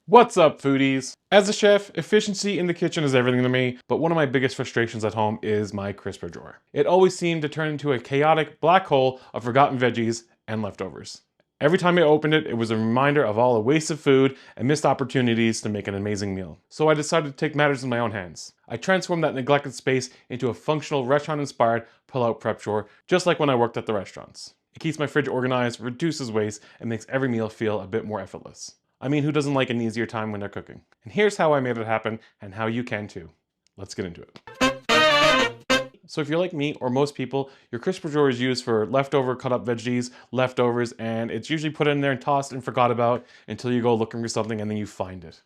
What's up, foodies? As a chef, efficiency in the kitchen is everything to me, but one of my biggest frustrations at home is my crisper drawer. It always seemed to turn into a chaotic black hole of forgotten veggies and leftovers. Every time I opened it, it was a reminder of all the wasted food and missed opportunities to make an amazing meal. So I decided to take matters in my own hands. I transformed that neglected space into a functional restaurant-inspired pull-out prep drawer, just like when I worked at the restaurants. It keeps my fridge organized, reduces waste, and makes every meal feel a bit more effortless. I mean, who doesn't like an easier time when they're cooking? And here's how I made it happen and how you can too. Let's get into it. So if you're like me or most people, your crisper drawer is used for leftover cut up veggies, leftovers, and it's usually put in there and tossed and forgot about until you go looking for something and then you find it.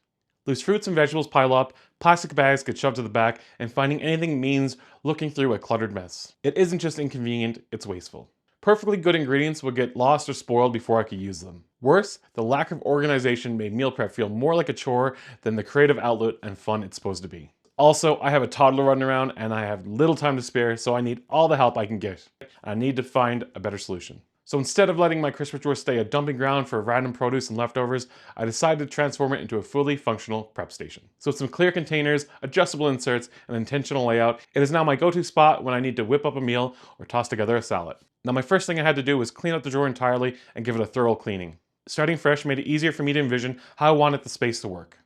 Loose fruits and vegetables pile up, plastic bags get shoved to the back, and finding anything means looking through a cluttered mess. It isn't just inconvenient, it's wasteful. Perfectly good ingredients would get lost or spoiled before I could use them. Worse, the lack of organization made meal prep feel more like a chore than the creative outlet and fun it's supposed to be. Also, I have a toddler running around and I have little time to spare, so I need all the help I can get. I need to find a better solution. So instead of letting my crisper drawer stay a dumping ground for random produce and leftovers, I decided to transform it into a fully functional prep station. So with some clear containers, adjustable inserts, and intentional layout, it is now my go-to spot when I need to whip up a meal or toss together a salad. Now my first thing I had to do was clean up the drawer entirely and give it a thorough cleaning. Starting fresh made it easier for me to envision how I wanted the space to work.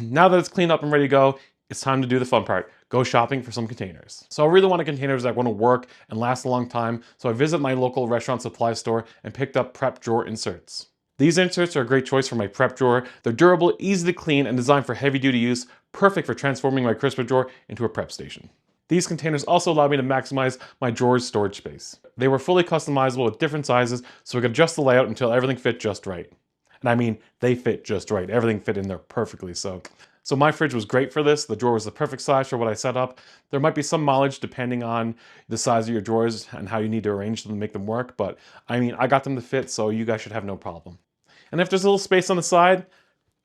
Now that it's cleaned up and ready to go, it's time to do the fun part, go shopping for some containers. So I really wanted containers that want to work and last a long time, so I visited my local restaurant supply store and picked up prep drawer inserts. These inserts are a great choice for my prep drawer. They're durable, easy to clean, and designed for heavy duty use, perfect for transforming my crisper drawer into a prep station. These containers also allowed me to maximize my drawer's storage space. They were fully customizable with different sizes, so I could adjust the layout until everything fit just right. And I mean, they fit just right. Everything fit in there perfectly, So my fridge was great for this. The drawer was the perfect size for what I set up. There might be some mileage depending on the size of your drawers and how you need to arrange them to make them work, but I mean, I got them to fit, so you guys should have no problem. And if there's a little space on the side,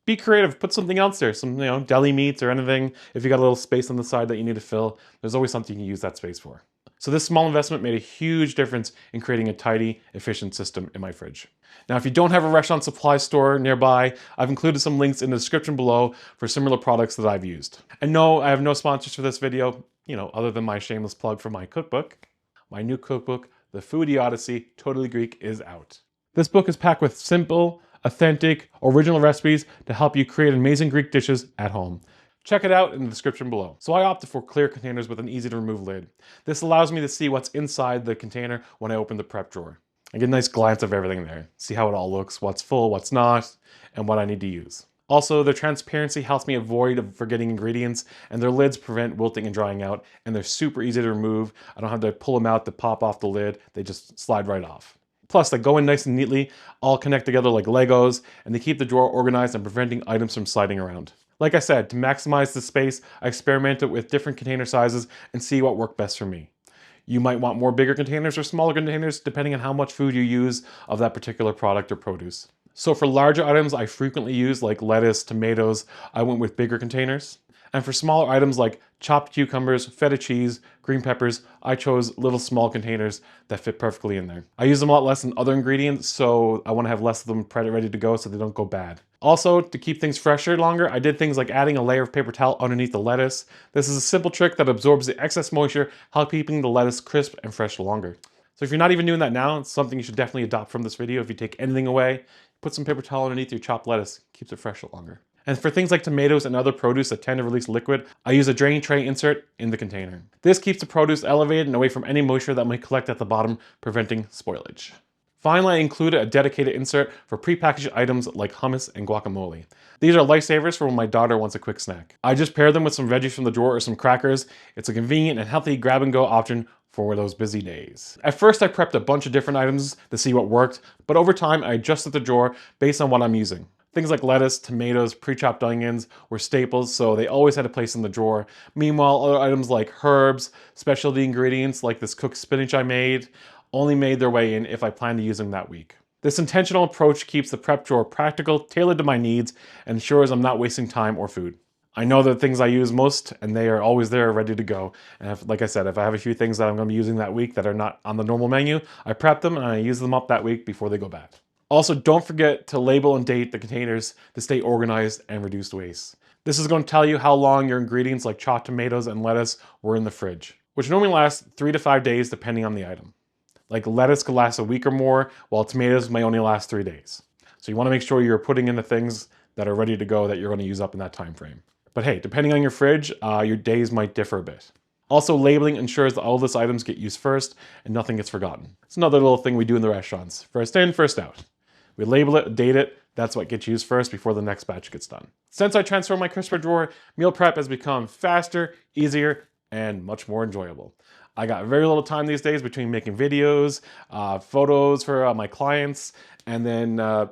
be creative, put something else there, some deli meats or anything. If you got a little space on the side that you need to fill, there's always something you can use that space for. So this small investment made a huge difference in creating a tidy, efficient system in my fridge. Now, if you don't have a restaurant supply store nearby, I've included some links in the description below for similar products that I've used. And no, I have no sponsors for this video, other than my shameless plug for my cookbook. My new cookbook, The FOOD-DEE Odyssey, Totally Greek, is out. This book is packed with simple, authentic, original recipes to help you create amazing Greek dishes at home. Check it out in the description below. So I opted for clear containers with an easy to remove lid. This allows me to see what's inside the container when I open the prep drawer. I get a nice glance of everything there, see how it all looks, what's full, what's not, and what I need to use. Also, the transparency helps me avoid forgetting ingredients, and their lids prevent wilting and drying out, and they're super easy to remove. I don't have to pull them out to pop off the lid, they just slide right off. Plus, they go in nice and neatly, all connect together like Legos, and they keep the drawer organized and preventing items from sliding around. Like I said, to maximize the space, I experimented with different container sizes and see what worked best for me. You might want more bigger containers or smaller containers depending on how much food you use of that particular product or produce. So for larger items I frequently use like lettuce, tomatoes, I went with bigger containers. And for smaller items like chopped cucumbers, feta cheese, green peppers, I chose little small containers that fit perfectly in there. I use them a lot less than other ingredients, so I want to have less of them ready to go so they don't go bad. Also, to keep things fresher longer, I did things like adding a layer of paper towel underneath the lettuce. This is a simple trick that absorbs the excess moisture, helping keeping the lettuce crisp and fresh longer. So if you're not even doing that now, it's something you should definitely adopt from this video. If you take anything away, put some paper towel underneath your chopped lettuce, keeps it fresh longer. And for things like tomatoes and other produce that tend to release liquid, I use a drain tray insert in the container. This keeps the produce elevated and away from any moisture that might collect at the bottom, preventing spoilage. Finally, I included a dedicated insert for prepackaged items like hummus and guacamole. These are lifesavers for when my daughter wants a quick snack. I just pair them with some veggies from the drawer or some crackers. It's a convenient and healthy grab-and-go option for those busy days. At first, I prepped a bunch of different items to see what worked, but over time, I adjusted the drawer based on what I'm using. Things like lettuce, tomatoes, pre-chopped onions were staples, so they always had a place in the drawer. Meanwhile, other items like herbs, specialty ingredients like this cooked spinach I made, only made their way in if I planned to use them that week. This intentional approach keeps the prep drawer practical, tailored to my needs, and ensures I'm not wasting time or food. I know the things I use most, and they are always there ready to go. And like I said, if I have a few things that I'm going to be using that week that are not on the normal menu, I prep them and I use them up that week before they go bad. Also, don't forget to label and date the containers to stay organized and reduce waste. This is going to tell you how long your ingredients like chopped tomatoes and lettuce were in the fridge, which normally lasts 3 to 5 days depending on the item. Like lettuce could last a week or more, while tomatoes may only last 3 days. So you want to make sure you're putting in the things that are ready to go that you're going to use up in that time frame. But hey, depending on your fridge, your days might differ a bit. Also, labeling ensures that all these items get used first and nothing gets forgotten. It's another little thing we do in the restaurants. First in, first out. We label it, date it, that's what gets used first before the next batch gets done. Since I transformed my crisper drawer, meal prep has become faster, easier, and much more enjoyable. I got very little time these days between making videos, photos for my clients, and then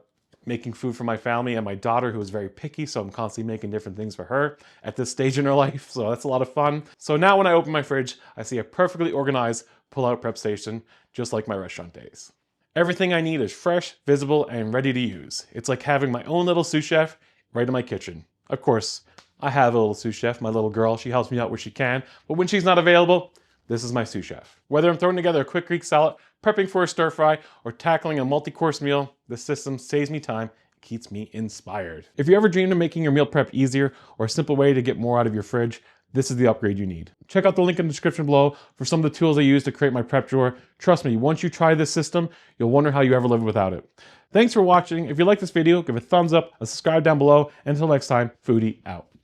making food for my family and my daughter, who is very picky, so I'm constantly making different things for her at this stage in her life, so that's a lot of fun. So now when I open my fridge, I see a perfectly organized pull-out prep station, just like my restaurant days. Everything I need is fresh, visible, and ready to use. It's like having my own little sous chef right in my kitchen. Of course, I have a little sous chef, my little girl. She helps me out where she can, but when she's not available, this is my sous chef. Whether I'm throwing together a quick Greek salad, prepping for a stir fry, or tackling a multi-course meal, this system saves me time and keeps me inspired. If you ever dreamed of making your meal prep easier or a simple way to get more out of your fridge, this is the upgrade you need. Check out the link in the description below for some of the tools I use to create my prep drawer. Trust me, once you try this system, you'll wonder how you ever lived without it. Thanks for watching. If you like this video, give it a thumbs up, a subscribe down below, and until next time, FOOD-DEE out.